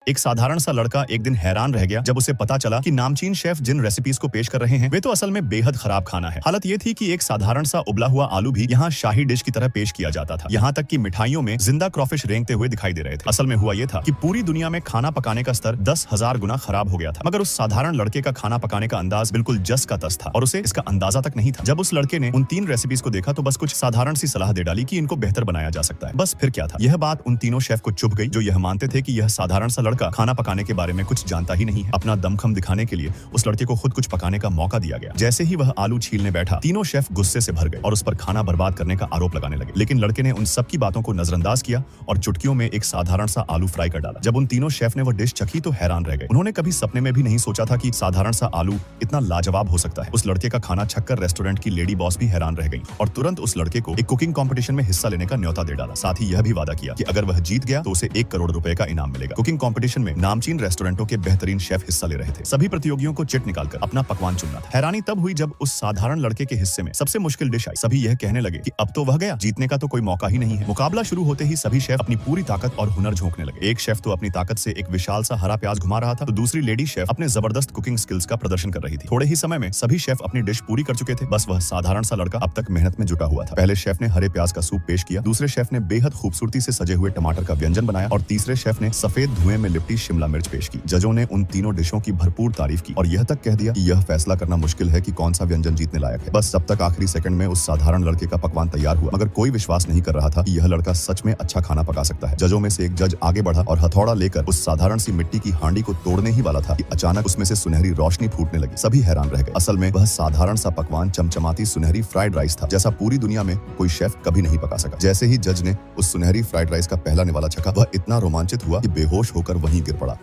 एक साधारण सा लड़का एक दिन हैरान रह गया जब उसे पता चला कि नामचीन शेफ जिन रेसिपीज को पेश कर रहे हैं वे तो असल में बेहद खराब खाना है। हालत ये थी कि एक साधारण सा उबला हुआ आलू भी यहाँ शाही डिश की तरह पेश किया जाता था। यहाँ तक कि मिठाइयों में जिंदा क्रॉफिश रेंगते हुए दिखाई दे रहे थे। असल में हुआ ये था कि पूरी दुनिया में खाना पकाने का स्तर 10,000 गुना खराब हो गया था, मगर उस साधारण लड़के का खाना पकाने का अंदाज बिल्कुल जस का तस था और उसे इसका अंदाजा तक नहीं था। जब उस लड़के ने उन 3 रेसिपीज को देखा तो बस कुछ साधारण सी सलाह दे डाली कि इनको बेहतर बनाया जा सकता है। बस फिर क्या था, यह बात उन तीनों शेफ को चुभ गई जो यह मानते थे कि यह साधारण सा लड़का खाना पकाने के बारे में कुछ जानता ही नहीं है। अपना दमखम दिखाने के लिए उस लड़के को खुद कुछ पकाने का मौका दिया गया। जैसे ही वह आलू छीलने बैठा, तीनों शेफ गुस्से से भर गए और उस पर खाना बर्बाद करने का आरोप लगाने लगे। लेकिन लड़के ने उन सब की बातों को नजरअंदाज किया और चुटकियों में एक साधारण सा आलू फ्राई कर डाला। जब उन तीनों शेफ ने वो डिश चखी तो हैरान रह गए। उन्होंने कभी सपने में भी नहीं सोचा था कि साधारण सा आलू इतना लाजवाब हो सकता है। उस लड़के का खाना छककर रेस्टोरेंट की लेडी बॉस भी हैरान रह गई और तुरंत उस लड़के को एक कुकिंग कंपटीशन में हिस्सा लेने का न्योता दे डाला। साथ ही यह भी वादा किया कि अगर वह जीत गया तो उसे 1 करोड़ रुपए का इनाम मिलेगा। कुकिंग कंपटीशन में नामचीन रेस्टोरेंटों के बेहतरीन शेफ हिस्सा ले रहे थे। सभी प्रतियोगियों को चिट निकालकर अपना पकवान चुनना था। हैरानी तब हुई जब उस साधारण लड़के के हिस्से में सबसे मुश्किल डिश आई। सभी यह कहने लगे कि अब तो वह गया, जीतने का तो कोई मौका ही नहीं है। मुकाबला शुरू होते ही सभी शेफ अपनी पूरी ताकत और हुनर झोंकने लगे। एक शेफ तो अपनी ताकत से एक विशाल सा हरा प्याज घुमा रहा था, तो दूसरी लेडी शेफ अपने जबरदस्त कुकिंग स्किल्स का प्रदर्शन कर रही थी। थोड़े ही समय में सभी शेफ अपनी डिश पूरी कर चुके थे। बस वह साधारण सा लड़का अब तक मेहनत में जुटा हुआ था। पहले शेफ ने हरे प्याज का सूप पेश किया, दूसरे शेफ ने बेहद खूबसूरती से सजे हुए टमाटर का व्यंजन बनाया और तीसरे शेफ ने सफेद धुएं में लिपटी शिमला मिर्च पेश की। जजों ने उन तीनों डिशों की भरपूर तारीफ की और यह तक कह दिया कि यह फैसला करना मुश्किल है कि कौन सा व्यंजन जीतने लायक है। बस तब तक आखिरी सेकंड में उस साधारण लड़के का पकवान तैयार हुआ, मगर कोई विश्वास नहीं कर रहा था कि यह लड़का सच में अच्छा खाना पका सकता है। जजों में से एक जज आगे बढ़ा और हथौड़ा लेकर उस साधारण सी मिट्टी की हांडी को तोड़ने ही वाला था कि अचानक उसमें से सुनहरी रोशनी फूटने लगी। सभी हैरान रह गए। असल में वह साधारण सा पकवान चमचमाती सुनहरी फ्राइड राइस था, जैसा पूरी दुनिया में कोई शेफ कभी नहीं पका सका। जैसे ही जज ने उस सुनहरी फ्राइड राइस का पहला निवाला छका, वह इतना रोमांचित हुआ कि बेहोश होकर वहीं गिर पड़ा।